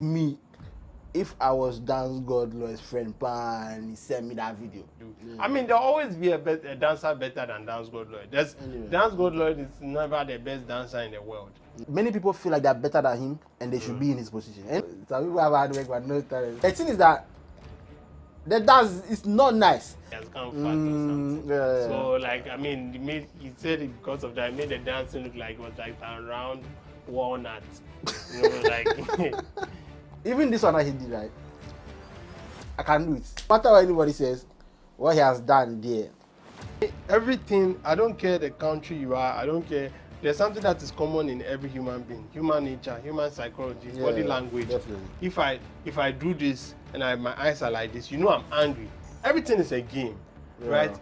Me, if I was Dancegod Lloyd's friend, and he sent me that video. I mean, there'll always be a dancer better than Dancegod Lloyd. Dancegod Lloyd is never the best dancer in the world. Many people feel like they're better than him and they should be in his position. And some people have hard work but no talent. The thing is that the dance is not nice. He has come fat or something. Yeah. So, like, I mean, he said it because of that. It made the dancing look like it was like a round walnut. You know, like. Even this one that he did, right? I can do it. No matter what anybody says, what he has done there. Everything, I don't care the country you are, I don't care. There's something that is common in every human being. Human nature, human psychology, body language. Definitely. If I do this and my eyes are like this, you know I'm angry. Everything is a game, right?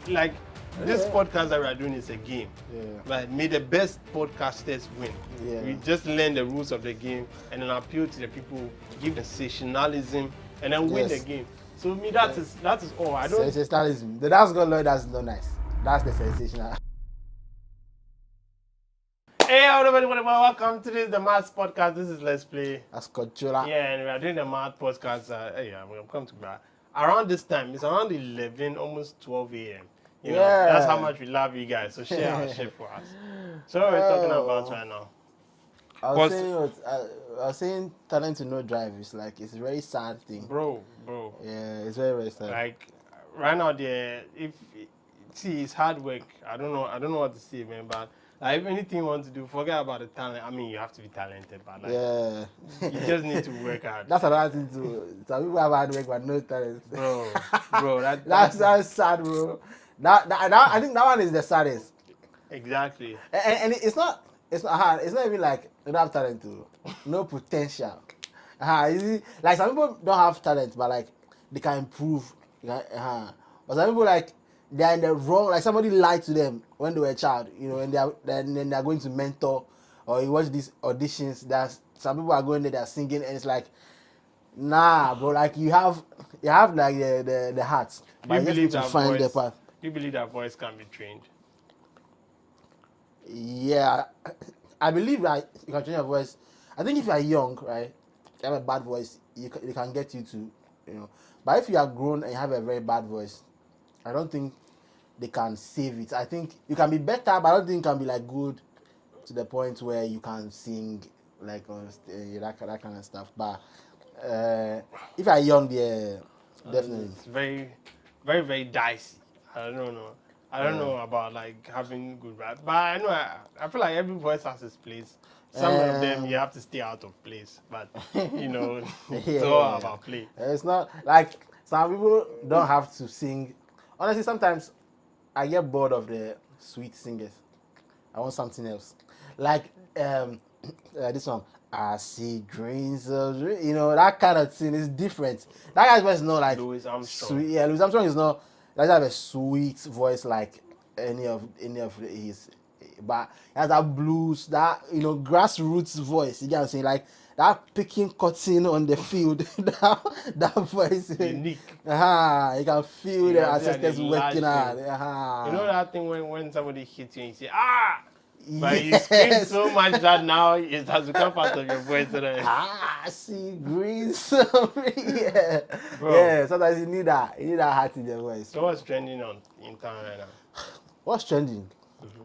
Like this podcast that we are doing is a game. Right? May the best podcasters win. We just learn the rules of the game and then appeal to the people, give sensationalism, and then win the game. So me, that is all. I don't. Sensationalism. The Dancegod Lloyd, that's not nice. That's the sensational. Hey everybody, welcome to the Math Podcast. This is Let's Play. That's controller. Yeah, and we are doing the Math Podcast. We'll come to that. Around this time, it's around 11, almost 12 a.m. You know, that's how much we love you guys. So share our shit for us. So what are we talking about right now? I was saying talent to no drive is like, it's a very sad thing. Bro. Yeah, it's very, very sad. Like, right now, it's hard work. I don't know what to say, man, but like, if anything you want to do, forget about the talent. I mean, you have to be talented, but like, you just need to work hard. That's another thing too. Some people have hard work but no talent. Bro, that's sad, bro. I think that one is the saddest. Exactly. And it's not hard. It's not even like they don't have talent too. No potential. You see, like some people don't have talent, but like they can improve. But some people like they are in the wrong. Like somebody lied to them when they were a child, you know, and then they are going to mentor, or you watch these auditions. That some people are going there, they are singing, and it's like, nah, bro. Like you have like the heart, but you believe to find the path. You believe that voice can be trained? Yeah, I believe that you can train your voice. I think if you are young, right, you have a bad voice, they can get you to, you know. But if you are grown and you have a very bad voice, I don't think they can save it. I think you can be better, but I don't think you can be like good to the point where you can sing like on that kind of stuff. But if you are young, yeah, definitely. It's very, very, very dicey. I don't know. I don't know about like having good rap, but I know I feel like every voice has its place. Some of them you have to stay out of place, but you know, it's all about play. It's not like some people don't have to sing. Honestly, sometimes I get bored of the sweet singers. I want something else. Like this one. I see greens, you know, that kind of thing is different. That guy's voice is not like Louis Armstrong. Sweet. Yeah, Louis Armstrong is not. Doesn't have a sweet voice like any of his, but he has that blues, that, you know, grassroots voice. You get what I'm saying? Like that picking cotton on the field. that voice. Unique. You can feel the assistants working hard. You know that thing when somebody hits you and you say, ah! But you scream so much that now it has become part of your voice. I see greens. Yeah. Bro. Yeah, sometimes you need that heart in your voice. So what's trending in town right now? What's trending?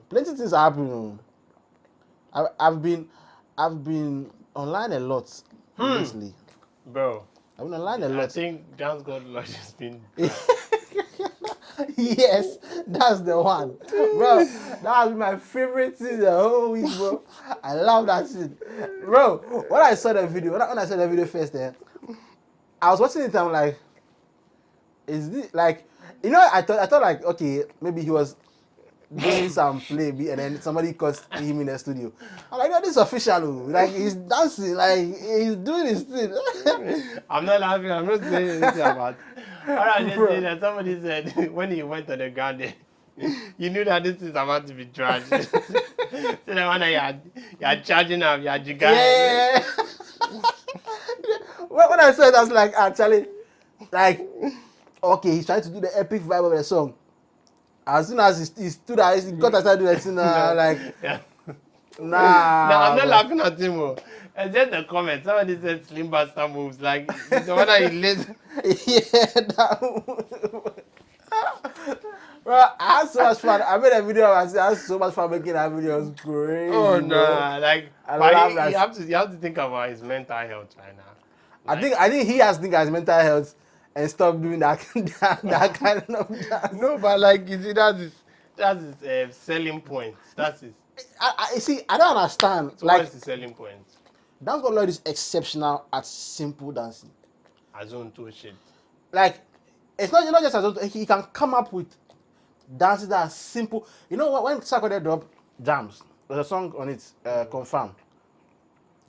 Plenty things are happening. I've been online a lot recently. Bro. I've been online a lot. I think Dancegod Lloyd has been Yes, that's the one. Bro, that was my favorite thing the whole week, bro. I love that scene. Bro, when I saw the video, when I saw the video first, I was watching it and I'm like, is this like, you know, I thought like, okay, maybe he was doing some play and then somebody caught him in the studio. I'm like, no, this is official. Like, he's dancing, like he's doing his thing. I'm not laughing, I'm not saying anything about it. All I just say that somebody said when he went to the garden, you knew that this is about to be trash. So the one that you're charging up, you're jiggling. Yeah. When I saw it, I was like, actually, like, okay, he's trying to do the epic vibe of the song. As soon as he stood out, he got to start doing it, like, yeah. nah. No, I'm not laughing at him. And then the comment, somebody said Slim Bastard moves. Like, no matter he lays. Yeah, that bro, I had so much fun. I made a video and I had so much fun making that video. It was crazy. Oh, bro. no. Like, I but love you that. have to think about his mental health right now. Like, I think he has to think as mental health and stop doing that that kind of dance. no, but like, you see, that's his selling point. That's his. I see. I don't understand. So Like, what's the selling point? Dancegod Lloyd is exceptional at simple dancing. As on to shit. Like, it's not just as he can come up with dances that are simple. You know when Sarkodie dropped Jams, there's a song on it, Confirm.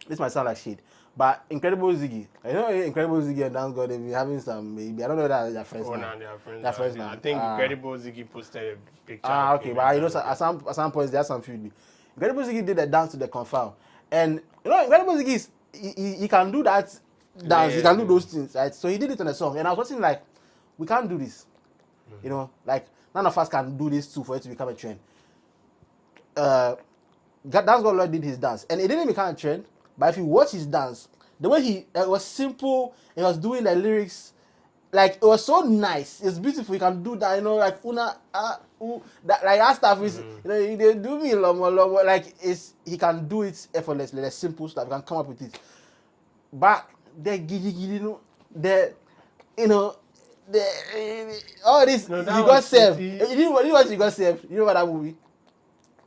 This might sound like shit, but Incredible Ziggy. You know Incredible Ziggy and Dancegod, they've been having some maybe. I don't know that they're friends now. Oh, no, they are friends. They're friends now. I think Incredible Ziggy posted a picture. Okay, but you know at some points there's some feud. Incredible Ziggy did a dance to the Confirm, and you know Incredible Ziggy is he can do that dance. He can do those things, right? So he did it on a song, and I was watching like, we can't do this. You know, like none of us can do this too for it to become a trend. Dancegod Lloyd did his dance, and it didn't become a trend. But if you watch his dance, the way it was simple, he was doing the lyrics, like it was so nice. It's beautiful. You can do that, you know, like that, like that stuff is, you know, they do me lomo, like he can do it effortlessly. The simple stuff, he can come up with it. But the you know, all this, No, you that got was saved. pretty- You know what you got saved? You know what that movie?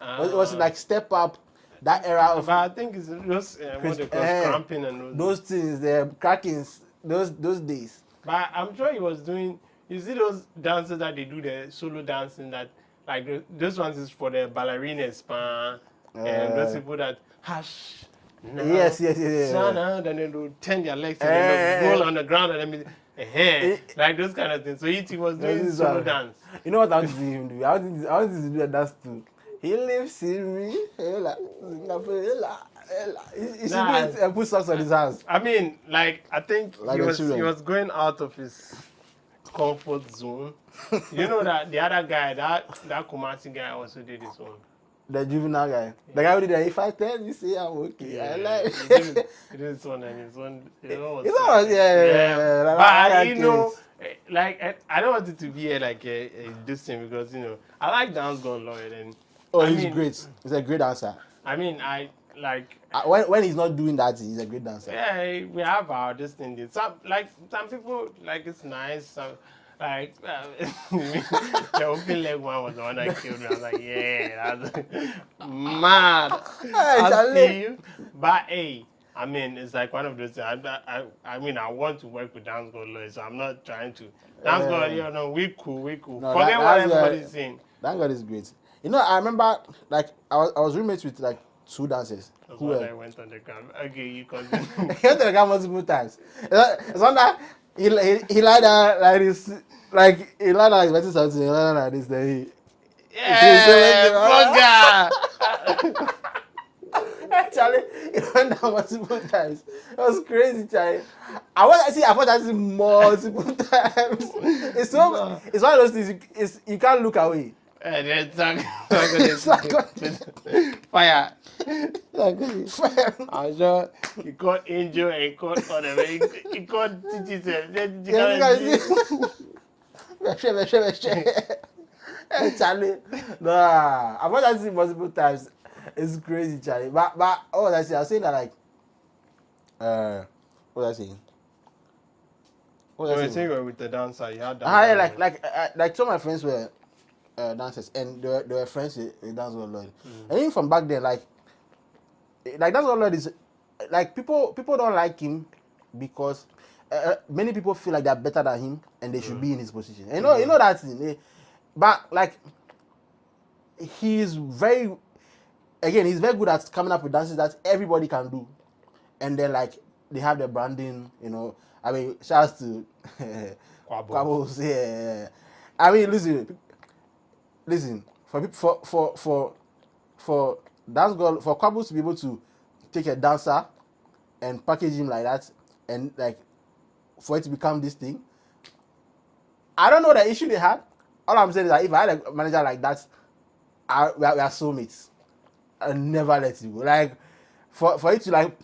It was like Step Up, that era of But I think it's just what they call cramping and those things, the crackings, those days. But I'm sure he was doing. You see those dances that they do, the solo dancing that, like those ones is for the ballerinas, and those people that hush. No, Yes. Then they do turn their legs and then roll on the ground and then like those kind of things. So he was doing solo dance. You know what I want to see him do? I want to do a dance too. He lives in me. He should do it and put socks on his hands. I mean, like I think Like he children. was going out of his comfort zone. You know that the other guy, that Kumasi guy also did his own. The juvenile guy. The guy who did that, if I tell you, say I'm okay. I like he did his own and his own. It's all, yeah. But you know, like I don't want it to be like a this thing because you know I like Dancegod Lloyd and he's great. He's a great dancer. I mean, I like when he's not doing that, he's a great dancer. Yeah, we have our this thing. Some people like it's nice. Some like the open leg one was the one that killed me. I was like, yeah, that's mad. I see you, but hey. I mean, it's like one of those things. I mean, I want to work with Dancegod Lloyd, so I'm not trying to. Dancegod, you know, we cool. No, Forget what everybody's saying. Dancegod is great. You know, I remember, like, I was roommates with, like, two dancers. Who I went on the ground. Okay, you continue. He went to the ground multiple times. It's not that he lied down like this, like, he lied down expecting something, he lied down like this, then he... Yeah, fucker! Charlie, he went down multiple times. It was crazy, Charlie. I thought that is multiple times. It's one of those things you can't look away. And then fire. Fire. I'm sure he caught Angel and he caught other. He caught Titi. Charlie, nah, I've watched that multiple times. It's crazy, Charlie. But what was I saying? I was saying that like, what was I saying? What was I saying? You were with the dancer. You had that. Like some of my friends were dancers, and they were friends with Dancegod Lloyd. And even from back then, like Dancegod Lloyd is like people don't like him because many people feel like they're better than him and they should be in his position. And you know that thing. But like he's very good at coming up with dances that everybody can do. And then like they have the branding, you know. I mean, shouts to Quabos, yeah. I mean, listen. For Dancegod, for Quabos to be able to take a dancer and package him like that, and like for it to become this thing, I don't know the issue they had. All I'm saying is that if I had a manager like that, we are soulmates. I'll never let you go. Like for it to like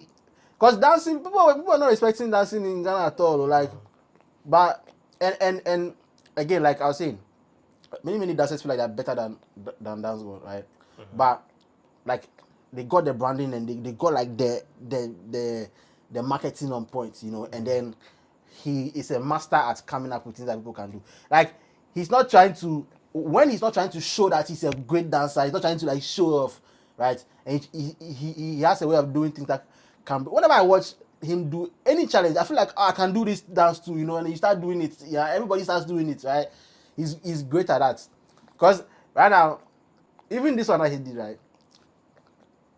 Because dancing, people are not respecting dancing in Ghana at all. Like, but and again, like I was saying, many dancers feel like they're better than Dancegod, right? But like they got the branding and they got like the marketing on point, you know, and then he is a master at coming up with things that people can do. Like he's not trying to show that he's a great dancer, he's not trying to like show off, right? And he has a way of doing things that can be, whenever I watch him do any challenge, I feel like I can do this dance too, you know, and you start doing it, yeah, everybody starts doing it, right? He's great at that. Because right now, even this one that he did, right,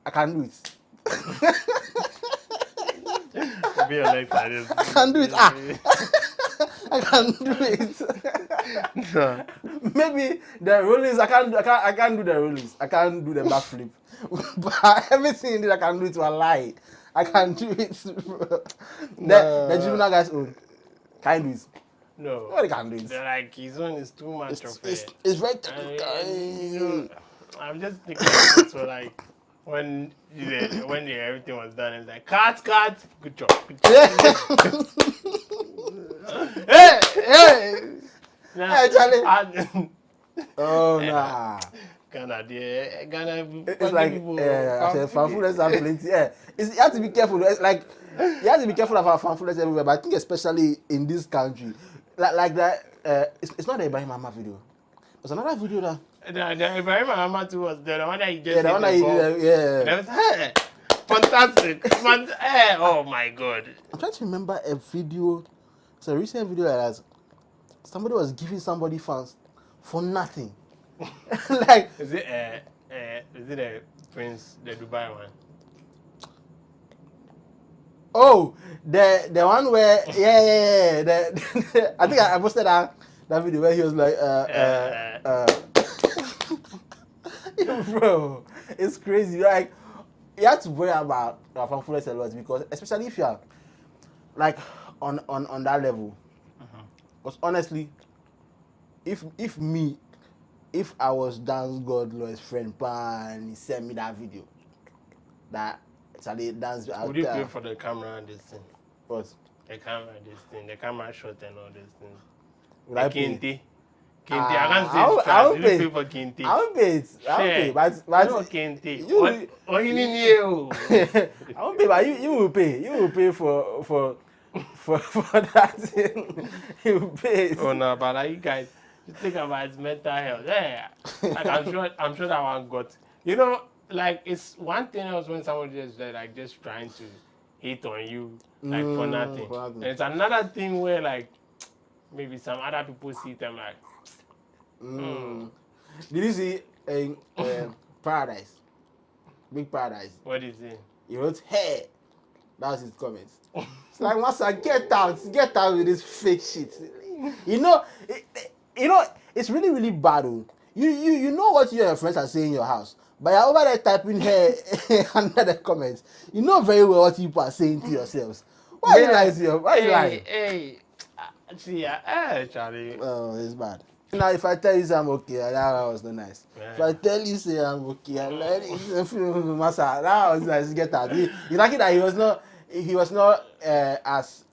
I can do it. I can do it. I can do it. No. Maybe the rollings, I can't do the rollings. I can't do the backflip. But everything in it, I can do it to a lie. I can do it. The juvenile guys own. Can you do it? No. Nobody can do it. They're like, his one is too much of it. It's very technical. You know, I'm just thinking so like when everything was done, it's like cut, good job. Hey. Nah, Hey, Charlie. Oh nah. Ghana, It's like I said, fanfulness are plenty. Yeah, you have to be careful. It's like you have to be careful about fanfulness everywhere. But I think especially in this country, like that. It's not the Ibrahim Mama video. There's another video that. The Ibrahim Mama too was the one that he just. Yeah, the one that he did. Yeah. That was fantastic. Oh my God. I'm trying to remember a video. It's a recent video that somebody was giving somebody fans for nothing. Like, is it a Prince, the Dubai one? Oh, the one where I think I posted that video where he was like bro, it's crazy. Like you have to worry about fanfulness a lot because especially if you are like on that level. Because honestly, if I was Dancegod Lloyd's friend and he sent me that video, that Charlie dance. Would you pay for the camera and this thing? What? The camera, this thing, the camera shot and all these things. Would I pay? Kinte. I will pay for Kinte. I will pay it. I will pay. But no Kinte. I will pay, but you will pay. You will pay for that thing. You will pay. Oh no, but like you guys, you think about his mental health. Yeah. Like I'm sure that one got. You know, like it's one thing else when somebody is like just trying to hate on you like for nothing. And it's another thing where like maybe some other people see them like. Did you see Paradise? Big Paradise. What is it? He wrote, "Hey." That was his comments. It's like, Master, get out with this fake shit. You know, it's really, really bad. You know what you and your friends are saying in your house, but you're over there typing here under the comments. You know very well what people are saying to yourselves. Why are you lying? Why are you lying? Hey, see, Charlie. Oh, it's bad. Now, if I tell you say I'm okay, that was not nice. Yeah. If I tell you say I'm okay, Master, that was nice. Get out. He's lucky that he was not as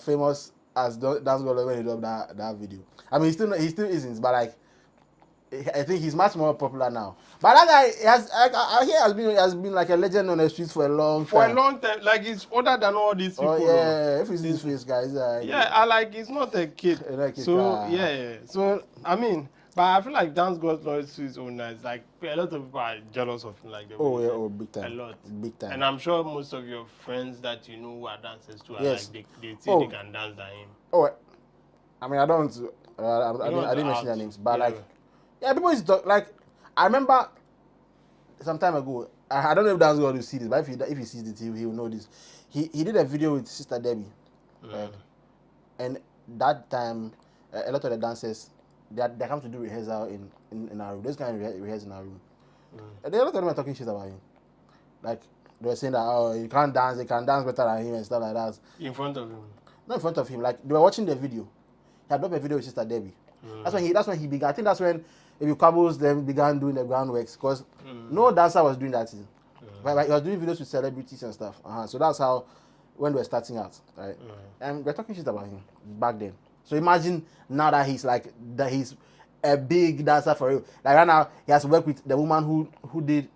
famous as Dancegod when he dropped that video. I mean, he still isn't, but like, I think he's much more popular now. But that guy has been like a legend on the streets for a long time. For a long time, like he's older than all these people. Oh yeah, if you see his face, guys. I like he's not a kid. So yeah. So I mean, but I feel like Dancegod loyalty is so nice. Like a lot of people are jealous of him. Like big time. A lot, big time. And I'm sure most of your friends that you know who are dancers too are like they say they can dance than him. Oh, I mean I don't want to. I didn't mention their names, but like. Yeah, people used to talk, like, I remember some time ago, I don't know if Dancegod will see this, but if he sees it, he will know this. He did a video with Sister Debbie. Right? And that time, a lot of the dancers, they come to do rehearsal in our room. Those kind of rehearse in our room. And a lot of them were talking shit about him. Like, they were saying that, oh, you can't dance better than him and stuff like that. In front of him? Not in front of him, like, they were watching the video. He had dropped a video with Sister Debbie. That's when he began. I think that's when Cobbles then began doing the groundworks because no dancer was doing that thing. But he was doing videos with celebrities and stuff. So that's how when we were starting out, right? And we're talking shit about him back then. So imagine now that he's a big dancer for you. Like right now, he has worked with the woman who did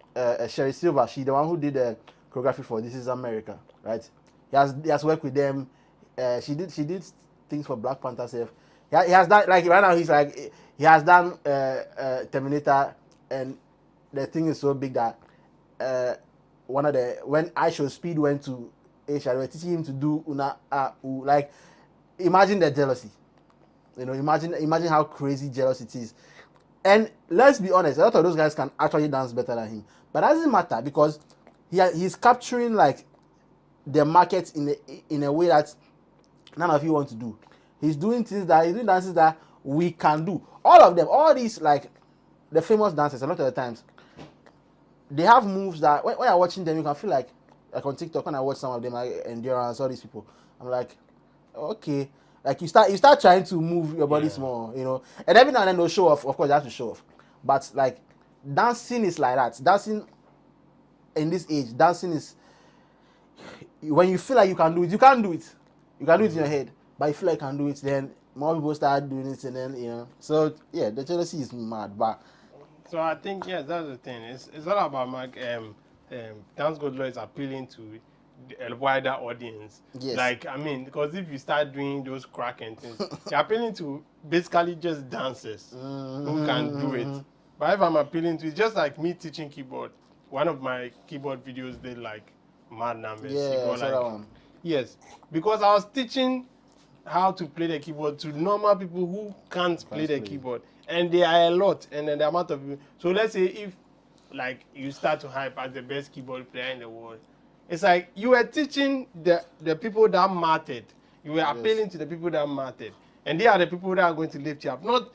Sherry Silver. She the one who did the choreography for This Is America, right? He has worked with them. She did things for Black Panther self. He has done like right now he has done Terminator, and the thing is so big that when I Show Speed went to Asia, they were teaching him to do like imagine the jealousy. Imagine how crazy jealous it is. And let's be honest, a lot of those guys can actually dance better than him. But that doesn't matter because he's capturing like the market in a way that none of you want to do. He's doing dances that we can do. All of them, all these like the famous dancers, a lot of the times, they have moves that when you're watching them, you can feel like on TikTok when I watch some of them, like Endurance, all these people, I'm like, okay. Like you start trying to move your body small, and every now and then they'll show off. Of course, they have to show off. But like dancing is like that. Dancing in this age, dancing is when you feel like you can do it, you can't do it. You can do it in your head, but you feel like you can do it, then more people start doing it, and then So yeah, the jealousy is mad. But so I think that's the thing. It's all about Dancegod Lloyd is appealing to a wider audience. Yes. Like I mean, because if you start doing those crack and things, you're appealing to basically just dancers who can do it. But if I'm appealing to, it's just like me teaching keyboard. One of my keyboard videos did like mad numbers. Yeah, that one. Yes, because I was teaching how to play the keyboard to normal people who can't play the keyboard, and there are a lot, and then the amount of people. So let's say if like you start to hype as the best keyboard player in the world, it's like you were teaching the people that mattered. You were appealing to the people that mattered, and they are the people that are going to lift you up. Not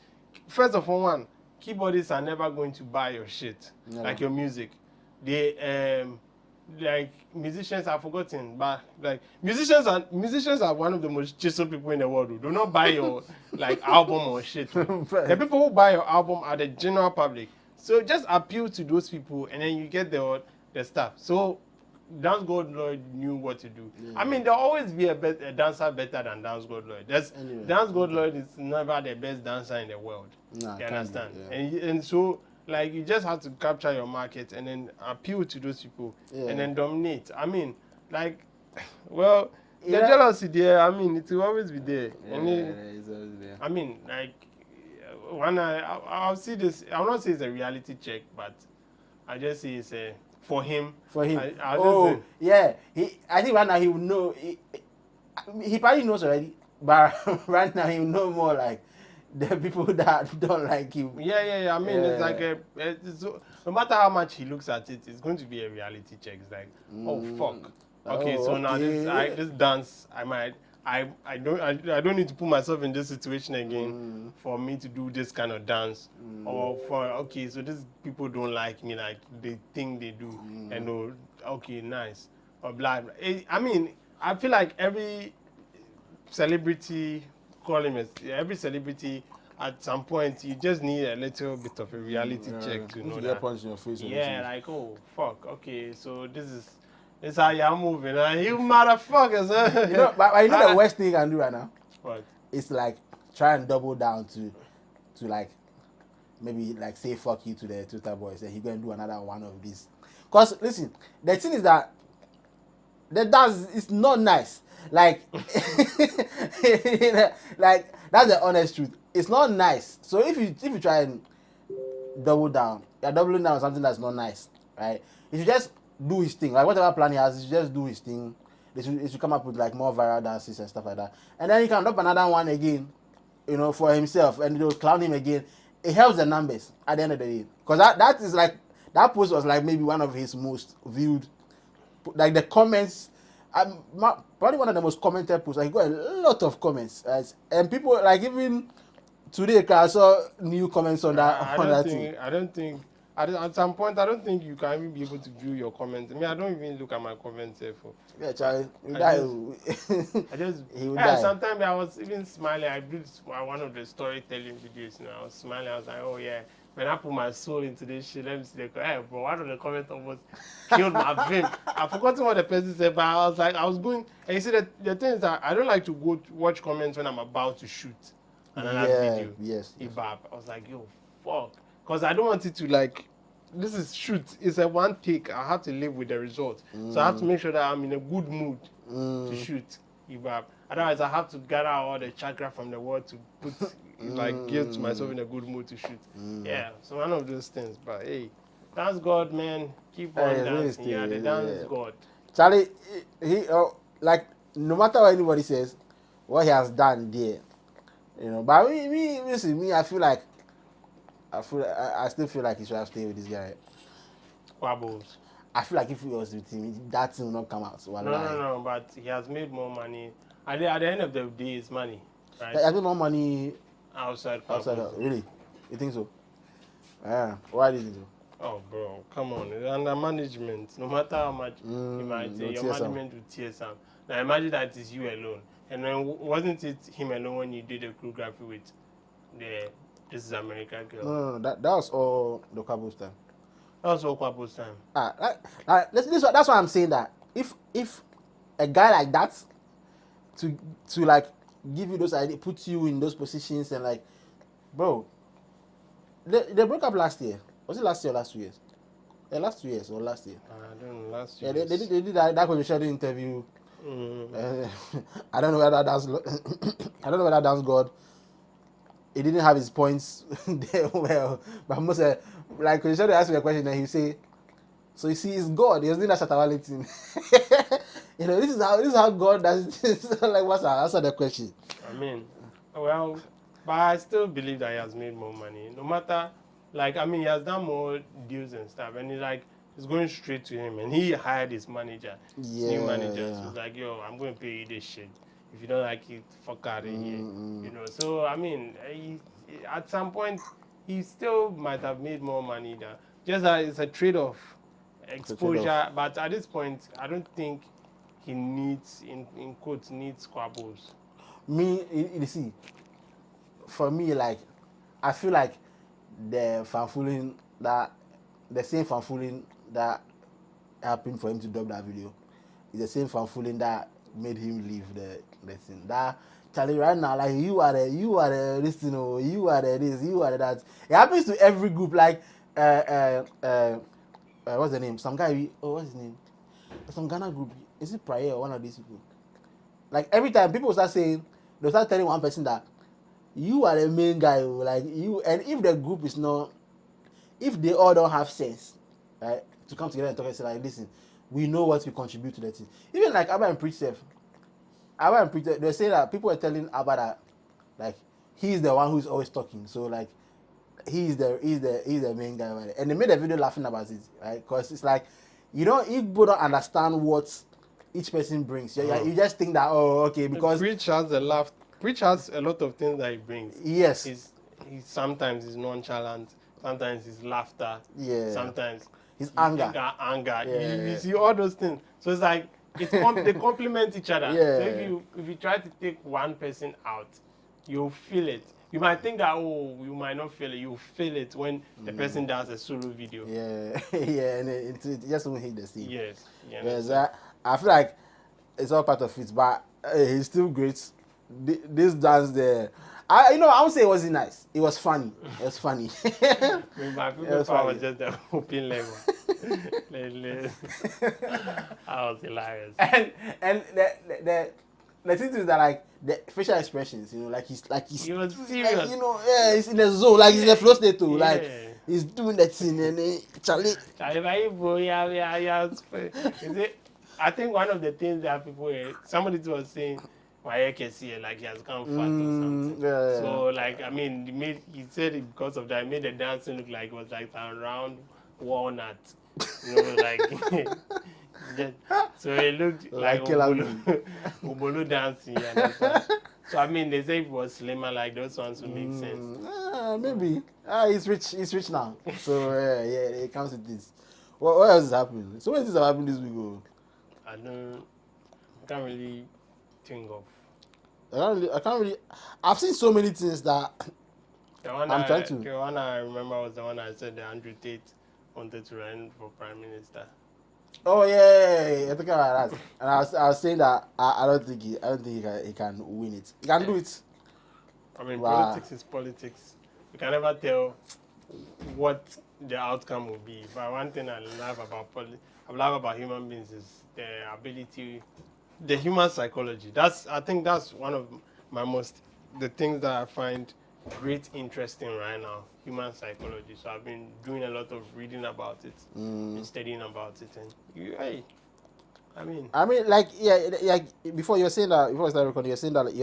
first of all, keyboardists are never going to buy your shit like your music. They like musicians are forgotten, but like musicians are one of the most chiseled people in the world who do not buy your like album or shit. The people who buy your album are the general public. So just appeal to those people, and then you get the stuff. So Dancegod Lloyd knew what to do. I mean, there'll always be a dancer better than Dancegod Lloyd. Dancegod Lloyd is never the best dancer in the world. You understand? And so like you just have to capture your market and then appeal to those people and then dominate. I mean, like, well, the jealousy there. I mean, it will always be there. It's always there. I mean, like, when I'll see this. I'll not say it's a reality check, but I just say it's a for him. For him. I think right now he would know. He probably knows already, but right now he will know more like the people that don't like him. Yeah. I mean, it's like no matter how much he looks at it, it's going to be a reality check. It's like, oh fuck. Okay, so now this dance, I don't need to put myself in this situation again for me to do this kind of dance. Or so these people don't like me like they think they do. And okay, nice. Or blah, blah. I mean, I feel like every celebrity, every celebrity at some point you just need a little bit of a reality check to know that. Punch in your face. Like, oh fuck, okay, so this is how you're moving, you motherfuckers. But you know the worst thing you can do right now? What? It's like try and double down to like maybe like say fuck you to the Twitter boys, and he's gonna do another one of these. Cause listen, the thing is that the dance is not nice. Like, like that's the honest truth. It's not nice. So if you try and double down, you're doubling down on something that's not nice, right? If you just do his thing, like whatever plan he has, he should just do his thing. He should come up with like more viral dances and stuff like that, and then he can drop another one again, for himself, and they'll clown him again. It helps the numbers at the end of the day, because that is like that post was like maybe one of his most viewed, like the comments. Probably one of the most commented posts. Like, he got a lot of comments, right? And people like even today I saw new comments on that. I don't think at some point I don't think you can even be able to view your comments. I mean, I don't even look at my comments there for. Yeah, Charlie, he would die. Sometimes I was even smiling. I did one of the storytelling videos. I was smiling. I was like, oh yeah, when I put my soul into this shit, let me see the hey bro, one of the comments almost killed my dream. I forgotten what the person said, but I was going, and you see the thing is that I don't like to go to watch comments when I'm about to shoot another video. Yes. I was like, yo, fuck, because I don't want it to like. This is shoot. It's a one take. I have to live with the result. So I have to make sure that I'm in a good mood to shoot. Otherwise, I have to gather all the chakra from the world to put like get myself in a good mood to shoot. Yeah. So one of those things. But hey, Dancegod, man, keep on dancing. Yeah, the Dancegod. Charlie, he like no matter what anybody says, what he has done there, you know. But me, I feel like. I still feel like he should have stayed with this guy. Quabbles. I feel like if he was with him, that thing will not come out. So no. But he has made more money. At the end of the day, it's money, right? He has made more money outside. Really? You think so? Yeah. Why do you think so? Oh, bro, come on. It's under management. No matter how much you might say, your management will tear some. Now imagine that it's you alone. And then wasn't it him alone when you did the choreography with the This Is America Girl? No. That was all the couple's time. That was all couple's time. That's why I'm saying that if a guy like that to like give you those ideas, put you in those positions, and like, bro, they broke up last year. Was it last year or last 2 years? Yeah, last 2 years or last year. I don't know. Last year. Yeah, they did that conversation interview. I don't know whether that's Dancegod. He didn't have his points there well, but most like when they ask me a question, and he say, "So you see, it's God. He was doing that Shatawale thing." You know, this is how God does this. Like, what's that? Answer the question. I mean, well, but I still believe that he has made more money. No matter, like, I mean, he has done more deals and stuff, and it's going straight to him, and he hired his manager, his new manager. So he's like, yo, I'm going to pay you this shit. If you don't like it, fuck out of here. You know. So I mean, at some point, he still might have made more money than just that. It's a trade-off, exposure. But at this point, I don't think he needs, in quotes, needs squabbles. Me, you see, for me, like, I feel like the same fanfooling that happened for him to drop that video is the same fanfooling that made him leave the thing. That Charlie, right now, like, you are the this, you know, you are the this, you are the that. It happens to every group. Like what's the name? Some guy. What's his name? Some Ghana group. Is it Prayer or one of these people? Like, every time people start saying, they start telling one person that you are the main guy. Like, you, and if the group is not, if they all don't have sense, right, to come together and talk and say, like, listen, we know what we contribute to the team. Even like Abba and Preach, they say that people are telling Abba that, like, he's the one who's always talking. So, like, he's the main guy, right? And they made a video laughing about it, right? Because it's like, people don't understand what each person brings. You just think that, oh, okay, because Preach has a laugh. Preach has a lot of things that he brings. Yes. He's sometimes he's nonchalant. Sometimes he's laughter. Yeah. Sometimes his anger. Yeah. You see all those things. So it's like they complement each other. Yeah. So if you try to take one person out, you'll feel it. You might think that, you might not feel it. You feel it when the person does a solo video. Yeah, yeah, and it just won't hit the scene. Yes. Yes, I feel like it's all part of it, but he's still great. This dance there, I won't say it wasn't nice. It was funny. It was funny. My favorite part was just the open level. That was hilarious. And the thing is that, like, the facial expressions, like he's he was serious. Like, he's in the zone, like he's in the flow state too, like he's doing that thing, and Charlie. I think one of the things that somebody was saying, why can see it, like he has come fat or something. Yeah. So, like, I mean, he said it because of that. It made the dancing look like it was like a round walnut, like. So it looked like Ubolo dancing. So I mean, they say it was slimmer, like those ones would make sense. Maybe. He's rich. He's rich now. So yeah, it comes with this. What else is happening? So many things have happened this week. I can't really think of. I can't really. I've seen so many things that The one I'm trying to. The one I remember was the one I said that Andrew Tate wanted to run for prime minister. Oh yeah. I think about that. And I was saying that I don't think he can win it. He can do it. I mean, Wow. politics is politics. You can never tell what the outcome will be. But one thing I love about human beings is their ability, the human psychology. I think that's one of the things that I find great interesting right now, human psychology. So I've been doing a lot of reading about it, and studying about it, and I mean, like before you were saying that before I started recording, you're saying that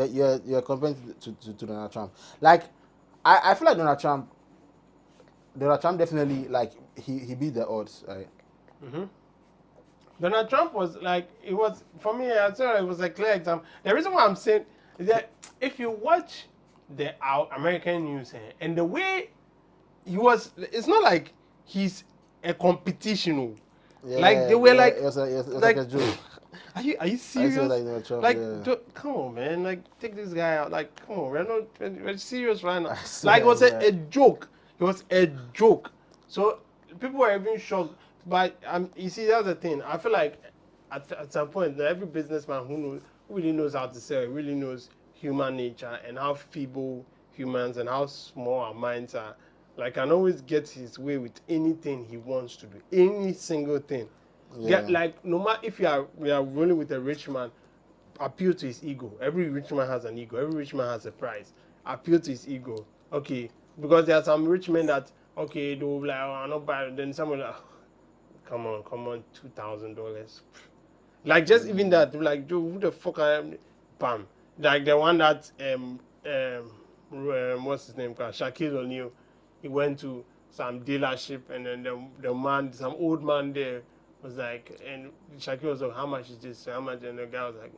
you're comparing to Donald Trump. Like, I feel like Donald Trump definitely, like, he beat the odds, right? Mm-hmm. Donald Trump was like, it was, for me, I thought it was a clear example. The reason why I'm saying is that if you watch our American news and the way he was, it's not like he's a competition. Yeah, like they were like, it was like a joke. Are you serious? Like, come on, man! Like, take this guy out. Like, come on, we're serious right now. Swear, Like, it was a joke. It was a joke. So people were even shocked. But you see, that's the thing. I feel like at some point, every businessman who really knows how to sell, really knows human nature and how feeble humans and how small our minds are, like, can always get his way with anything he wants to do, any single thing. yeah. Like, no matter if we are rolling with a rich man, appeal to his ego. Every rich man has an ego. Every rich man has a price. Appeal to his ego. Okay, because there are some rich men that, okay, they will be like, oh, I'm not buying. Then someone like, come on, $2,000. Like, just even that, like, Joe, who the fuck I am? Bam. Like the one that what's his name? Shaquille O'Neal. He went to some dealership, and then the man, some old man there, was like, and Shaquille was like, how much is this? How much? And the guy was like,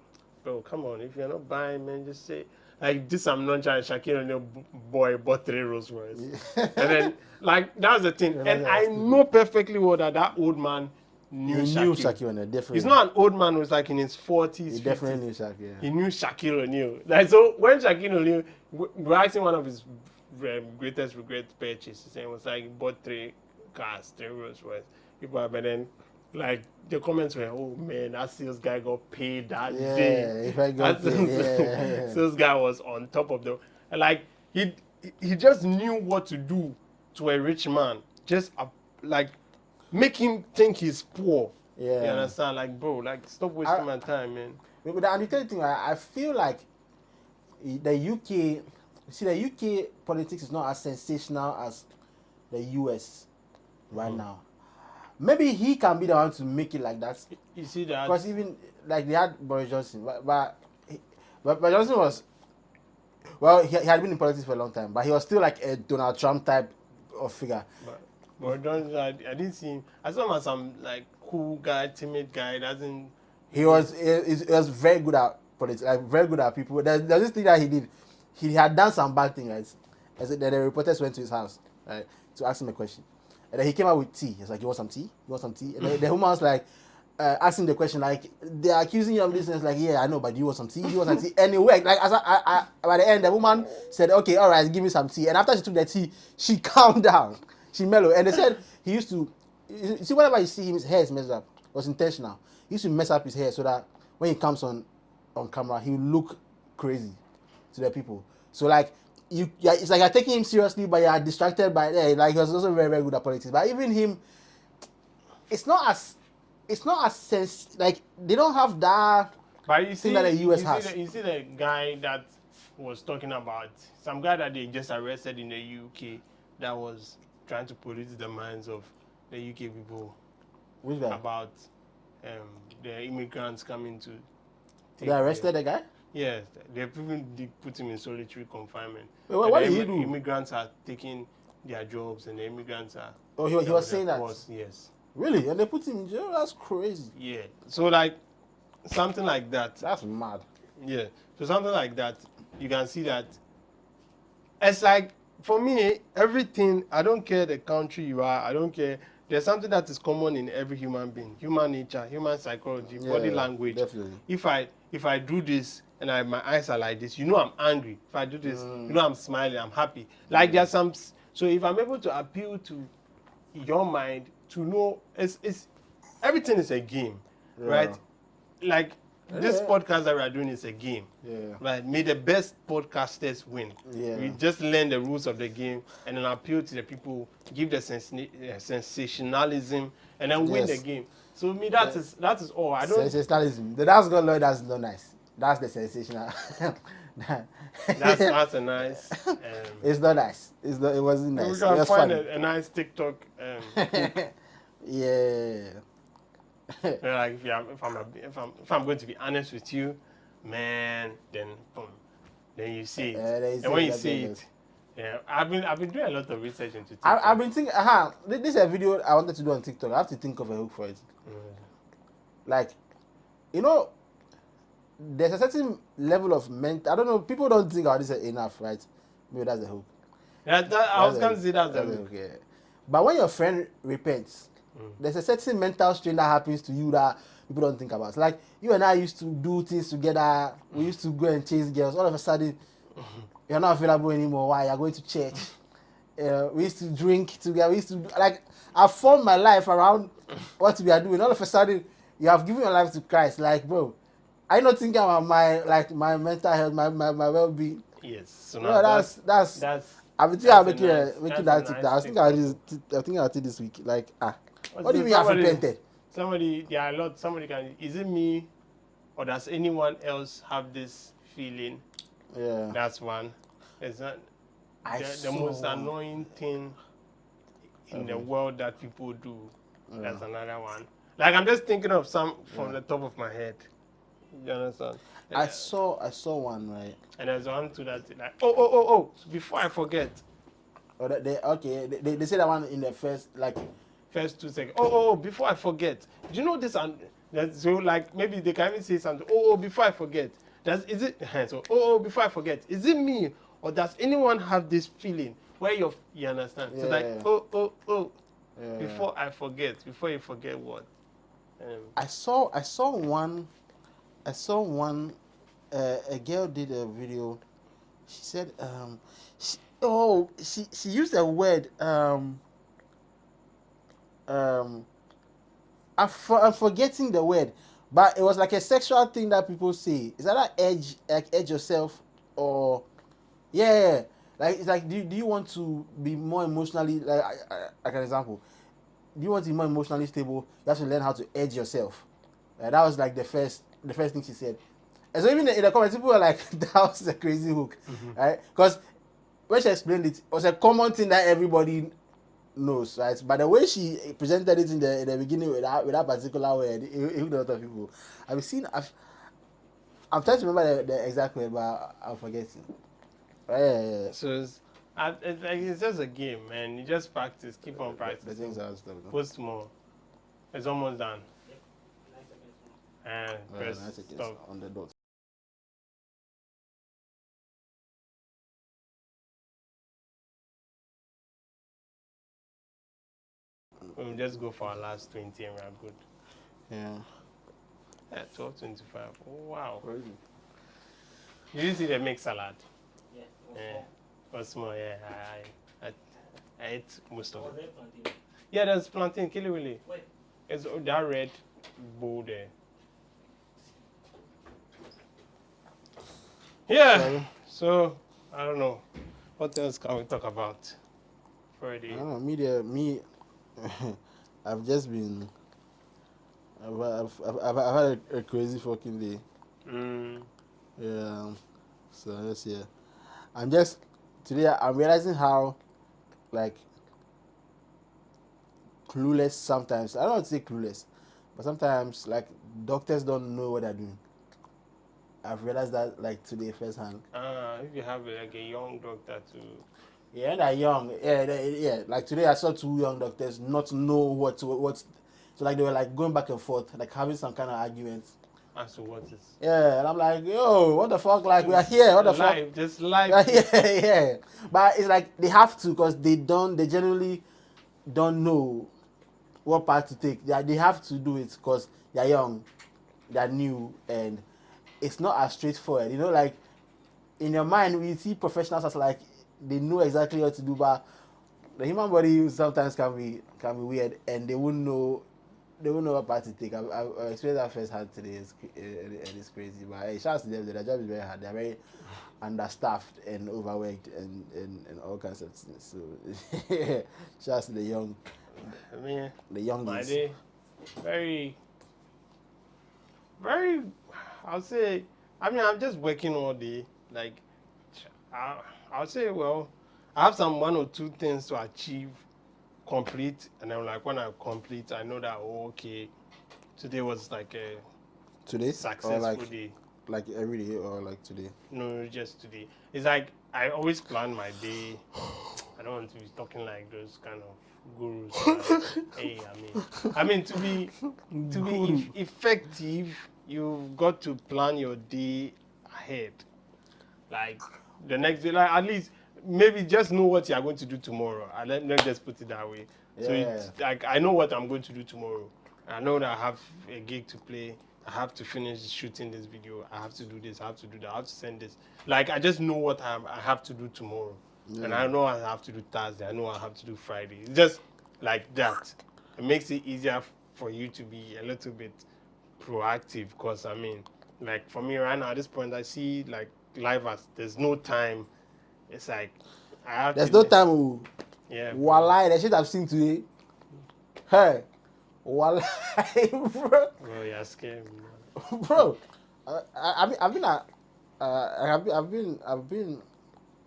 bro, come on, if you're not buying, man, just say. Like, this I'm not trying. Shaquille O'Neal boy bought 3 Rolls Royce. And then, like, that was the thing. And I know perfectly well that old man knew Shaquille O'Neal. Definitely. He's not an old man who was like in his 40s. He definitely knew Shaquille. Yeah. He knew Shaquille O'Neal. Like, so when Shaquille O'Neal, we're asking one of his greatest regret purchases, and it was like, he bought 3 cars, 3 Rolls Royce. But then, like, the comments were, oh man, that sales guy got paid that day. If I got paid, sales guy was on top of the, like, he just knew what to do to a rich man. Just like, make him think he's poor. Yeah. You understand? Like, bro, like, stop wasting my time, man. But the other thing, I feel like the UK, the UK politics is not as sensational as the US right now. Maybe he can be the one to make it like that. You see that? Because even, like, they had Boris Johnson, but Johnson was, well, he had been in politics for a long time, but he was still like a Donald Trump type of figure. But Johnson, I didn't see him. I saw him as some, like, cool guy, timid guy. He was very good at politics, like, very good at people. There's this thing that he did. He had done some bad thing, right? As the reporters went to his house, right, to ask him a question. And then he came out with tea. He's like, you want some tea? You want some tea? And then the woman was like, asking the question, like, they're accusing you of this. And it's like, yeah, I know, but do you want some tea? Do you want some tea? And it worked. Like, by the end, the woman said, okay, all right, give me some tea. And after she took the tea, she calmed down. She mellowed. And they said he used to, you see, whenever you see him, his hair is messed up. It was intentional. He used to mess up his hair so that when he comes on camera, he will look crazy to the people. So, like, it's like you're taking him seriously, but you're distracted by it. Like, he was also very, very good at politics. But even him, it's not as like, they don't have that. But you see, thing that the US has. You see the guy that was talking about, some guy that they just arrested in the UK that was trying to pollute the minds of the UK people. Which guy? About the immigrants coming to. They arrested the guy? Yes, they put him in solitary confinement. Wait, what did he do? Immigrants are taking their jobs, and the immigrants are. Oh, he was saying that? Yes. Really? And they put him in jail? That's crazy. Yeah. So, like, something like that. That's mad. Yeah. So something like that, you can see that. It's like, for me, everything, I don't care the country you are, I don't care. There's something that is common in every human being. Human nature, human psychology, body language. Definitely. If I do this, and my eyes are like this, you know I'm angry. If I do this, you know I'm smiling, I'm happy. Like there's some. So if I'm able to appeal to your mind to know, it's everything is a game, right? Like this podcast that we are doing is a game, right? May the best podcasters win. We just learn the rules of the game and then appeal to the people, give the sensationalism, and then win the game. So me, that is all. I don't. Sensationalism. The Dancegod Lloyd, that's not nice. That's the sensational. That's a nice. It's not nice. It's not. It wasn't nice. We can find a nice TikTok. Yeah. Like if I'm going to be honest with you, man, then you see it. And when you see it, yeah, I've been doing a lot of research into TikTok. I've been thinking, this is a video I wanted to do on TikTok. I have to think of a hook for it. Like, you know, there's a certain level of mental. I don't know. People don't think about this enough, right? Maybe that's the hook. Yeah, I was going to say that's the hook. Yeah. But when your friend repents, there's a certain mental strain that happens to you that people don't think about. Like you and I used to do things together. We used to go and chase girls. All of a sudden, you're not available anymore. Why? You're going to church. We used to drink together. We used to I formed my life around what we are doing. All of a sudden, you have given your life to Christ. Like, bro, I not thinking about my mental health, my well-being. Yes. So no, that's. I've been thinking about making that TikTok. I was thinking about it this week. Like, what do you mean I've repented? Somebody can. Is it me, or does anyone else have this feeling? Yeah. That's one. It's not the most annoying thing in the world that people do. That's another one. Like I'm just thinking of some from the top of my head. You understand? I saw one, right? And there's one too that's like, oh, before I forget. Oh, they say that one in the first 2 seconds. Oh, before I forget. Do you know this? And so like maybe they can even say something. Oh, before I forget. Is it? So before I forget. Is it me or does anyone have this feeling where you understand? Yeah, so like yeah. Before I forget. Before you forget what? I saw one. A girl did a video. She said, she used a word. I'm forgetting the word, but it was like a sexual thing that people say. Is that edge yourself or yeah? Like it's like do you want to be more emotionally like an example? Do you want to be more emotionally stable? You have to learn how to edge yourself. That was like the first thing she said. And so even in the comments, people were like, that was a crazy hook, right? Because when she explained it, it was a common thing that everybody knows, right? But the way she presented it in the beginning with that particular word, it hooked a lot of people. I'm trying to remember the exact word, but I'm forgetting. Yeah. So it's just a game, man. You just practice, keep on practicing. The things are stuff. Post more. It's almost done. And press stop on the dot. We'll just go for our last 20 and we're good. Yeah. 12:25. Oh, wow. Did you see the mixed salad? Yeah. What's more? Yeah. I ate most of it. Yeah, there's plantain. Kiliwili. It's that red bowl there. Yeah. So I don't know. What else can we talk about? Friday. I don't know. Me. I've just been. I've had a crazy fucking day. Yeah. So let's see. Today I'm realizing how like clueless sometimes. I don't want to say clueless, but sometimes like doctors don't know what they're doing. I've realized that like today firsthand. If you have like a young doctor too. Yeah, they're young. Yeah. Like today, I saw two young doctors not know what's. So like they were like going back and forth, like having some kind of arguments. As to what is? Yeah, and I'm like, yo, what the fuck? Like we are here. What the fuck? Just live. Yeah. But it's like they have to because they generally don't know what path to take. They have to do it because they're young, they're new, and it's not as straightforward. You know, like in your mind, we see professionals as like they know exactly what to do, but the human body sometimes can be weird, and they won't know what part to take. I've experienced that firsthand today, and it's crazy. But hey, shout out to them. Their job is very hard. They're very understaffed and overworked and all kinds of things. So shout out to the young. I mean, the young my day, very, very. I'll say. I mean, I'm just working all day. Like, I'll say, well, I have some 1 or 2 things to achieve, complete, and then like when I complete, I know that okay, today was like a successful day. Like every day or like today? No, just today. It's like I always plan my day. I don't want to be talking like those kind of gurus. Hey, I mean to be effective, you've got to plan your day ahead. Like the next day, like at least maybe just know what you are going to do tomorrow. Let's just put it that way. Yeah. So it's like I know what I'm going to do tomorrow. I know that I have a gig to play. I have to finish shooting this video. I have to do this. I have to do that. I have to send this. Like I just know what I have to do tomorrow, and I know I have to do Thursday. I know I have to do Friday. It's just like that. It makes it easier for you to be a little bit proactive. Cause I mean, like for me right now at this point, I see like life as there's no time. It's like I have. There's no time. Oh. Yeah. Wallahi, the shit I've seen today. Hey. Wallahi, bro. Bro, you're scared, man. Bro, I've been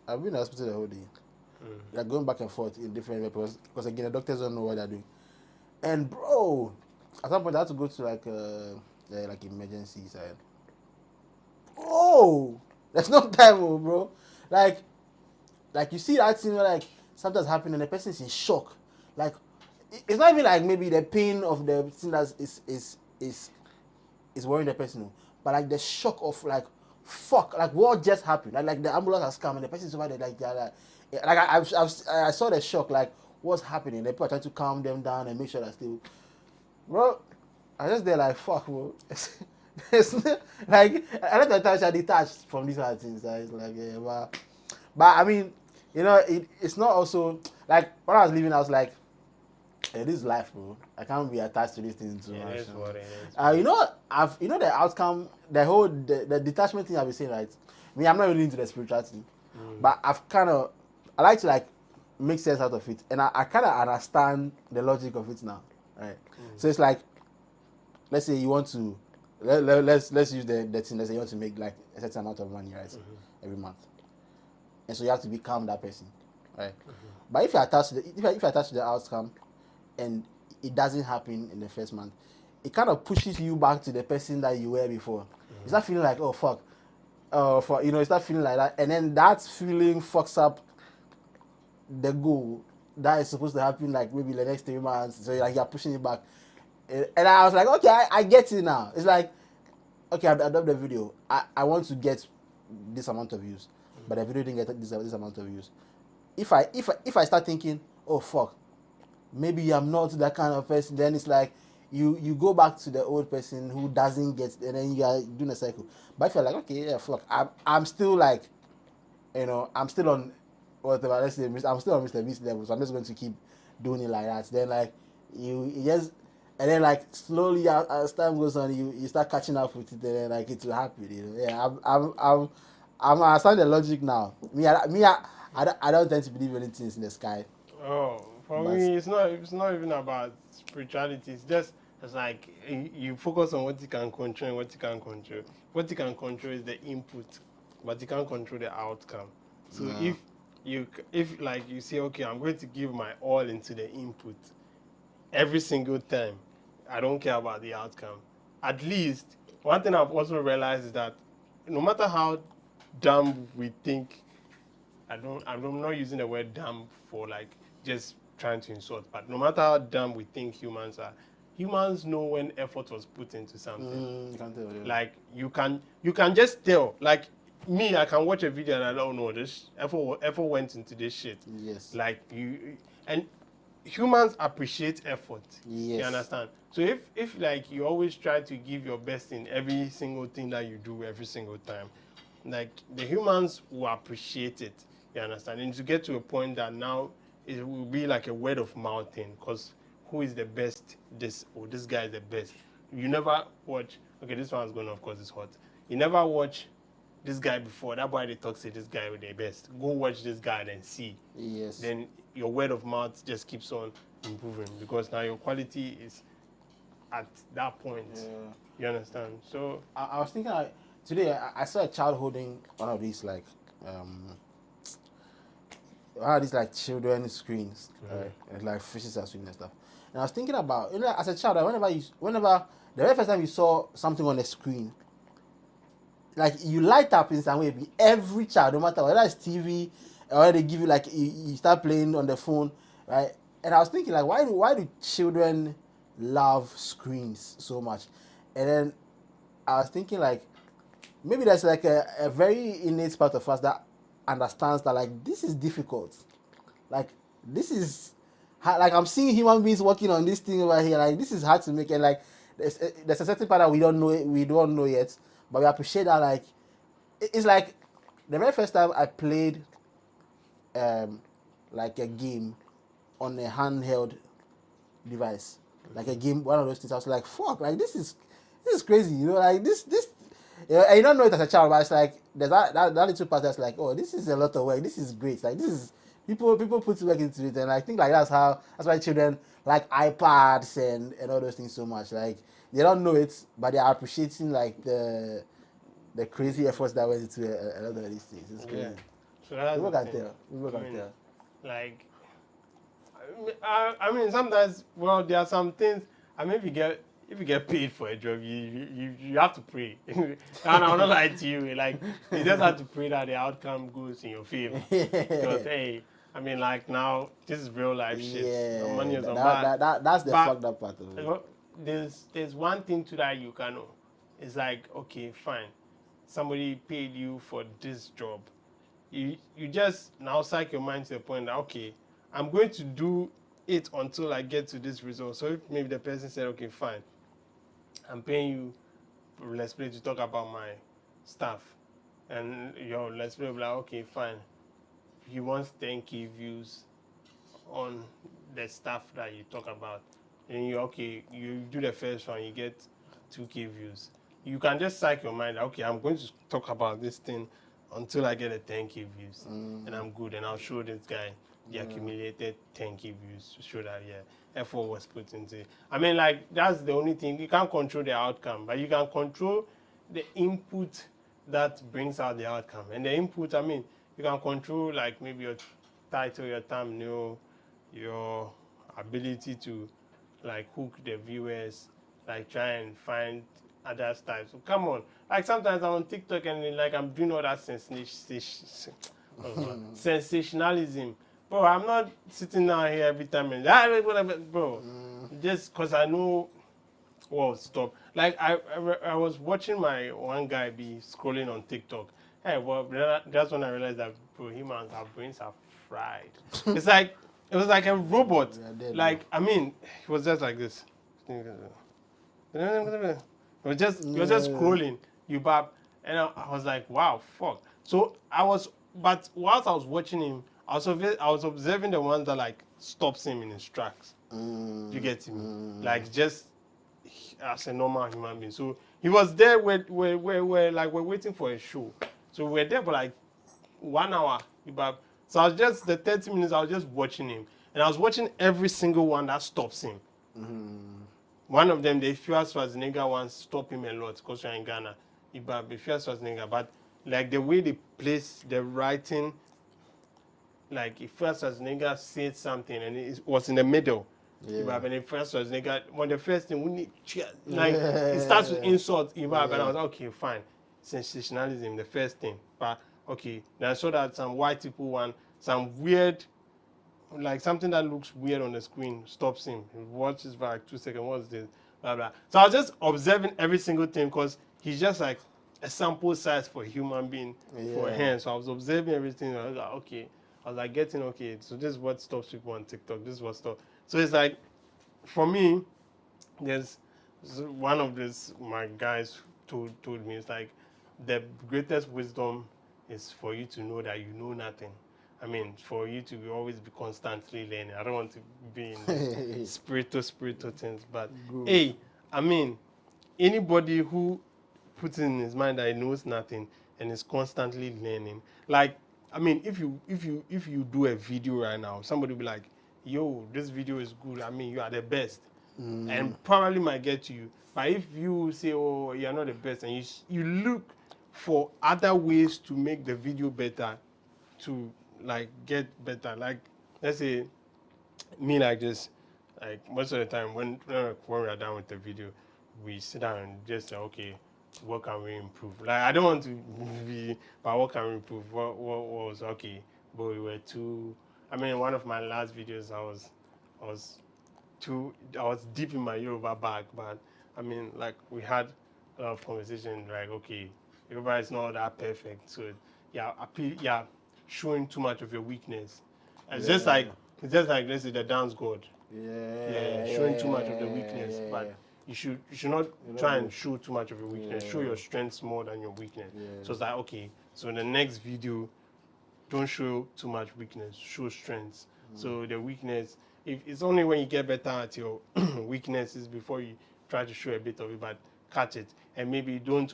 in the hospital the whole day. Like going back and forth in different ways because again the doctors don't know what they're doing. And bro, at some point I had to go to like emergency side. Oh, there's no time, bro. Like you see that thing where like something's happening and the person's in shock. Like it's not even like maybe the pain of the thing that is worrying the person, but like the shock of like fuck, like what just happened? Like the ambulance has come and the person's over there I saw the shock, like what's happening? The people are trying to calm them down and make sure that still, bro. I just there like fuck, bro. It's like a lot of times I detached from these kind of things. It's like yeah, but I mean, you know, it's not also like when I was leaving, I was like. It is life, bro. I can't be attached to these things too much. You know, the outcome, the detachment thing I've been saying, right? I mean, I'm not really into the spirituality, but I like to like make sense out of it, and I kind of understand the logic of it now, right? So it's like, let's say you want to, let's use the thing. Let's say you want to make like a certain amount of money, right, every month, and so you have to become that person, right? But if you're attached to the outcome, and it doesn't happen in the first month, it kind of pushes you back to the person that you were before. You start feeling like, oh fuck, you start feeling like that, and then that feeling fucks up the goal that is supposed to happen like maybe the next 3 months. So like you're pushing it back, and I was like, okay, I get it now. It's like, okay, I've done the video. I want to get this amount of views, but the video didn't get this amount of views. If I start thinking, oh fuck, maybe I'm not that kind of person, then it's like you go back to the old person who doesn't get, and then you are doing a cycle. But if you're like, okay, yeah, fuck, I'm still like, I'm still on whatever, let's say I'm still on Mr. Beast level, so I'm just going to keep doing it like that. Then like you just, and then like slowly as time goes on, you start catching up with it, and then like it will happen. Yeah, I'm understand the logic now. I don't tend to believe anything in the sky. Oh. For me, it's not even about spirituality. It's like you focus on what you can control and what you can't control. What you can control is the input, but you can't control the outcome. So if like you say, okay, I'm going to give my all into the input every single time, I don't care about the outcome. At least one thing I've also realized is that no matter how dumb we think, I'm not using the word dumb for like just trying to insult, but no matter how dumb we think humans are, humans know when effort was put into something. You can tell, yeah. Like you can just tell. Like me, I can watch a video and I don't know this effort went into this shit. Yes. Like you, and humans appreciate effort. Yes. You understand? So if like you always try to give your best in every single thing that you do every single time, like the humans will appreciate it. You understand? And to get to a point that now it will be like a word of mouth thing, because who is the best? This guy is the best. You never watch. Okay, this one's going. Of course, it's hot. You never watch this guy before. That's why they talk say this guy with the best. Go watch this guy and see. Yes. Then your word of mouth just keeps on improving, because now your quality is at that point. Yeah. You understand? So I was thinking today I saw a child holding one of these like children's screens, right? And like fishes are swimming and stuff. And I was thinking about, as a child, whenever the very first time you saw something on the screen, like you light up in some way. Every child, no matter whether it's TV or they give you like you start playing on the phone, right? And I was thinking like, why do children love screens so much? And then I was thinking like, maybe there's like a very innate part of us that understands that like this is difficult, like this is like I'm seeing human beings working on this thing over here, like this is hard to make, and like there's a certain part that we don't know yet, but we appreciate that. Like it's like the very first time I played like a game on a handheld device, like a game, one of those things, I was like, fuck, like this is crazy, like this and you don't know it as a child, but it's like there's that little part that's like, oh, this is a lot of work, this is great, like this is people put work into it, and I think like that's why children like iPads and all those things so much. Like they don't know it, but they are appreciating like the crazy efforts that went into a lot of these things. It's crazy. Yeah. So that's people can tell. People can tell. Like, I mean, sometimes, well, there are some things. I mean, if you get paid for a job, you have to pray. And I'm not lying to you. Like, you just have to pray that the outcome goes in your favor. Because hey, I mean, like now this is real life shit. Yeah, no money is that's the fucked up part of it. There's one thing to that you can know. It's like, okay, fine, somebody paid you for this job. You just now psych your mind to the point that, okay, I'm going to do it until I get to this result. So if maybe the person said, okay, fine, I'm paying you, let's play, to talk about my stuff, and let's play, like, okay, fine, he wants 10K views on the stuff that you talk about, and you do the first one, you get 2K views. You can just psych your mind, okay, I'm going to talk about this thing until I get a 10K views, and I'm good, and I'll show this guy the accumulated 10K views to show that effort was put into it. I mean, like, that's the only thing. You can't control the outcome, but you can control the input that brings out the outcome. And the input, I mean, you can control like maybe your title, your thumbnail, your ability to like hook the viewers, like try and find other styles. So come on, like sometimes I'm on TikTok and like I'm doing all that sensationalism. Bro, I'm not sitting down here every time and bro, just because I know. Well, stop. Like I was watching my one guy be scrolling on TikTok. Hey, well, that's when I realized that, bro, humans, our brains are fried. It's like it was like a robot. Like, I mean, it was just like this. It was just scrolling. And I was like, wow, fuck. So but whilst I was watching him, I was observing the ones that like stops him in his tracks. You get me? Like just as a normal human being. So he was there we're waiting for a show. So we're there for like 1 hour. So I was just the 30 minutes I was just watching him. And I was watching every single one that stops him. One of them, the First Schwarzenegger ones, stop him a lot because we're in Ghana. The First Schwarzenegger, but like the way they place the writing, like if First Schwarzenegger said something and it was in the middle. Yeah. And the First Schwarzenegger, when the first thing we need, like it starts with insult. And I was like, okay, fine, sensationalism, the first thing. But okay, then I saw that some white people want some weird, like something that looks weird on the screen stops him. He watches for like 2 seconds. What's this? Blah blah. So I was just observing every single thing because he's just like a sample size for a human being for a hand. So I was observing everything. I was like, okay, I was like getting okay. So this is what stops people on TikTok. This is what stops. So it's like, for me, there's one of this my guys told me, it's like the greatest wisdom is for you to know that you know nothing. I mean, for you to always be constantly learning. I don't want to be in this spiritual things, but Good. hey, I mean, anybody who puts in his mind that he knows nothing and is constantly learning, like, I mean, if you do a video right now, somebody will be like, yo, this video is good. I mean, you are the best. And probably might get to you. But if you say, oh, you're not the best, and you look for other ways to make the video better, to like get better. Like, let's say me, like this, like most of the time when we are done with the video, we sit down and just say, okay, what can we improve? Like, I don't want to be, but what can we improve? What was okay? But we were too. I mean, one of my last videos, I was I was deep in my Yoruba bag, but I mean, like, we had a lot of conversation, like, okay, Yoruba is not that perfect, so yeah, showing too much of your weakness. It's just like let's say the Dancegod. Yeah, showing too much of the weakness, but you should not try and show too much of your weakness. Show your strengths more than your weakness. So it's like, okay, so in the next video, don't show too much weakness, show strengths. So the weakness, if it's only when you get better at your weaknesses before you try to show a bit of it, but catch it. And maybe don't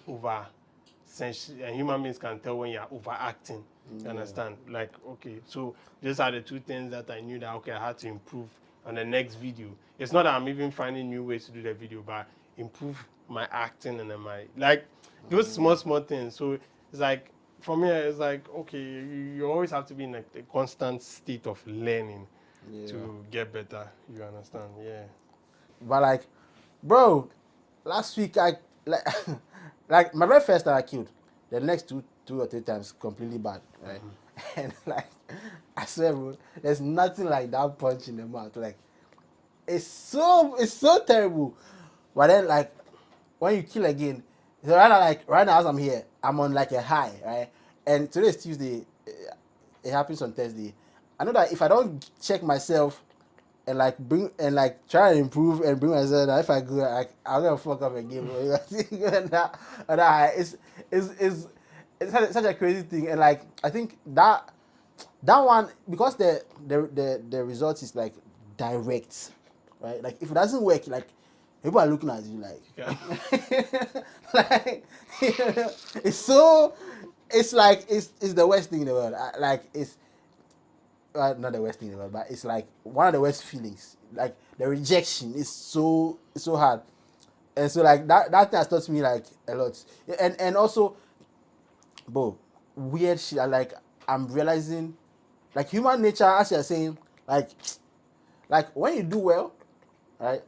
and human beings can tell when you're overacting. You understand? Like, okay, so these are the two things that I knew that, okay, I had to improve on the next video. It's not that I'm even finding new ways to do the video, but improve my acting and then my, like, those small things. So it's like, for me, it's like, okay, you always have to be in like a constant state of learning to get better. You understand? Yeah. But like, bro, last week I like like my very first time I killed. The next two or three times completely bad, right? And like, I swear, bro, there's nothing like that punch in the mouth. Like, it's so terrible. But then like, when you kill again, so right now as I'm here, I'm on like a high, right? And today is Tuesday. It happens on Thursday. I know that if I don't check myself and like try and improve and bring myself down, if I go, like, I'm gonna fuck up again. It's such a crazy thing, and like I think that one, because the result is like direct, right? Like if it doesn't work, like people are looking at you like, like it's like it's the worst thing in the world. Like it's not the worst thing in the world, but it's like one of the worst feelings. Like the rejection is so hard, and so like that thing has taught me like a lot. And also, bro, weird shit. Like I'm realizing, like human nature, as you're saying, like when you do well, right?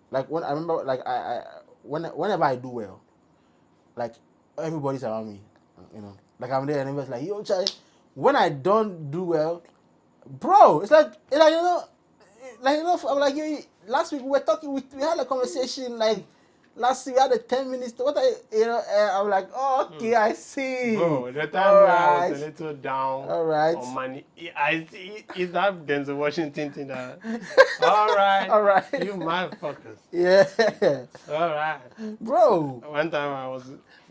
Like when I remember, like whenever I do well, like everybody's around me, you know. Like I'm there and everybody's like, yo, Charlie. When I don't do well, bro, it's like you know, I'm like, yo, last week we were talking, we had a conversation, like last week we had a 10 minutes. What I'm like, oh, okay, I see. Bro, the time where I was a little down on money, I see. Is that Denzel Washington thing that? All right, you motherfuckers. Yeah. All right, bro. One time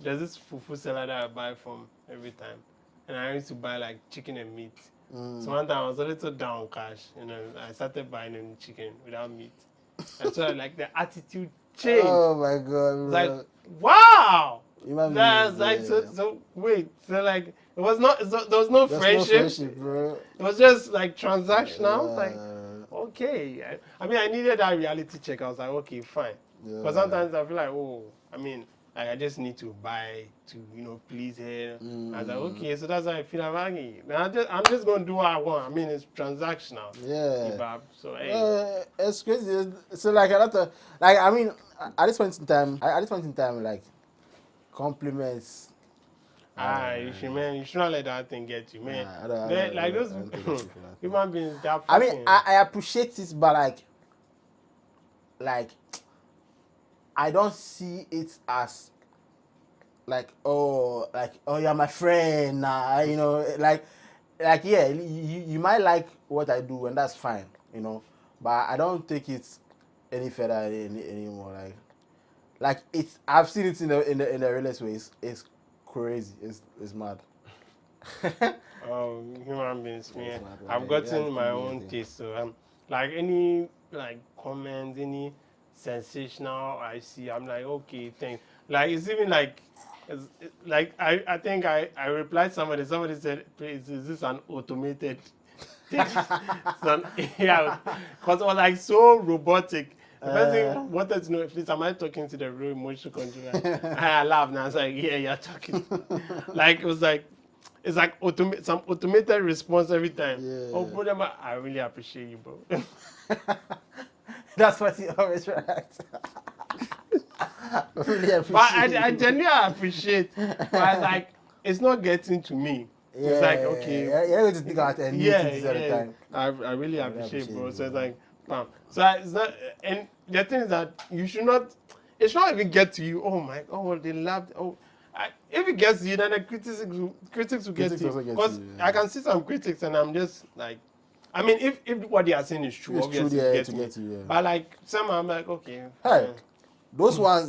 there's this fufu seller that I buy from every time, and I used to buy like chicken and meat. So one time I was a little down cash, I started buying them chicken without meat. And so like the attitude changed. Oh my god, bro. Like, wow! That's like, so wait, so like, it was not, there was no friendship, bro. It was just like transactional. I was like, okay. I mean, I needed that reality check. I was like, okay, fine. But sometimes I feel like, oh, I mean, like, I just need to buy to, please her. I was like, okay, so that's how I feel. I'm just going to do what I want. I mean, it's transactional. Yeah. So, hey. It's crazy. So, like, I mean, at this point in time, like, compliments. You should not let that thing get you, man. Like those human beings, that I mean, I appreciate it, but like, I don't see it as like, oh, you're my friend, like like yeah, you might like what I do, and that's fine, you know. But I don't take it any further anymore. Like it's I've seen it in the realest way. It's crazy. It's mad. Human beings, man. Mad. I've gotten my own taste. So like any like comment, any sensational I see, I'm like, okay, thanks. Like it's even like like I think I replied somebody said, please, is this an automated thing? Yeah, because it was like so robotic. The person wanted to know, please, am I talking to the real emotion controller? I laughed and I was like, yeah, you're talking. Like it was like it's like some automated response every time. Yeah. Oh, brother, I really appreciate you, bro. That's what he always writes. Really appreciate. But I genuinely appreciate. But like, it's not getting to me. Yeah, it's like okay. You're going to think about it and yeah, all the time. I really appreciate, bro. So it's bro. like, bam. So it's not. And the thing is that you should not. It should not even get to you. Oh my. Oh, they laughed. Oh. If it gets to you, then the critics will get to you. Because I can see some critics and I'm just like, I mean, if what they are saying is true, it's obviously true, it gets me. But like, somehow I'm like, okay. Hey, those ones,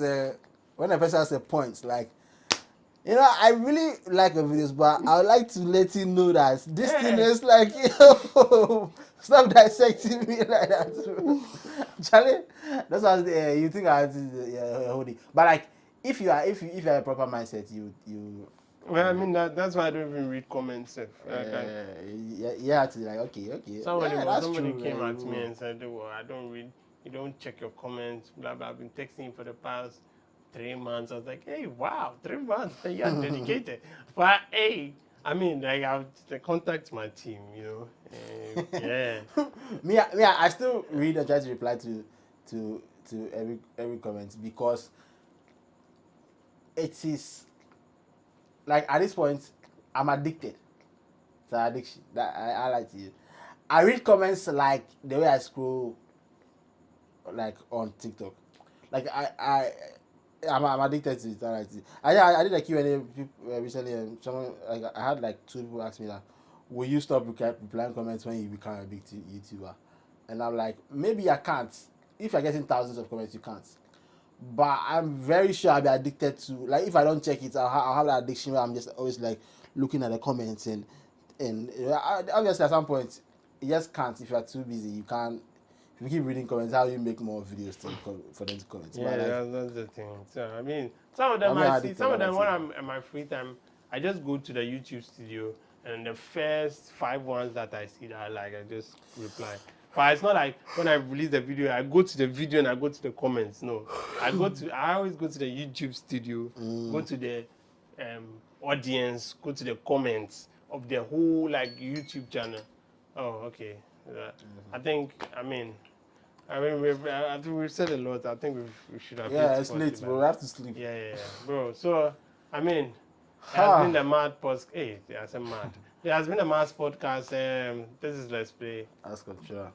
when a person has a point, like, you know, I really like the videos, but I would like to let you know that this thing is like, yo, stop dissecting me like that. Charlie, that's what you think I hold it. But like, if you have a proper mindset, you. Well, I mean that's why I don't even read comments. Yeah, to like okay. Somebody true, came at me and said, "Well, I don't read. You don't check your comments. Blah blah. I've been texting you for the past 3 months." I was like, "Hey, wow, 3 months. You're dedicated." But hey, I mean, like I'll contact my team, you know. Yeah. me, I still read and try to reply to every comment because it is like at this point I'm addicted. It's an addiction that I like to use. I read comments like the way I scroll like on TikTok. Like I'm addicted to it. I like it. I did a Q&A recently and someone like I had like 2 people ask me that, will you stop replying comments when you become a big YouTuber? And I'm like, maybe I can't. If you're getting thousands of comments, you can't. But I'm very sure I'll be addicted to, like, if I don't check it, I'll have that addiction where I'm just always like looking at the comments and obviously at some point you just can't. If you're too busy, you can't. If you keep reading comments, how do you make more videos for them to comment? Yeah, like, that's the thing. So I mean, some of them I see. Some of them when I'm in my free time, I just go to the YouTube studio and the first 5 ones that I see that I like, I just reply. But it's not like when I release the video, I go to the video and I go to the comments. No, I always go to the YouTube studio, go to the audience, go to the comments of the whole like YouTube channel. Oh, okay. I think we've said a lot. I think we should have. Yeah, it's late, bro. We have to sleep. Yeah, bro. So I mean, it has been the mad podcast. Hey, I said mad. It has been a mad podcast. This is Let's Play. That's good, sure.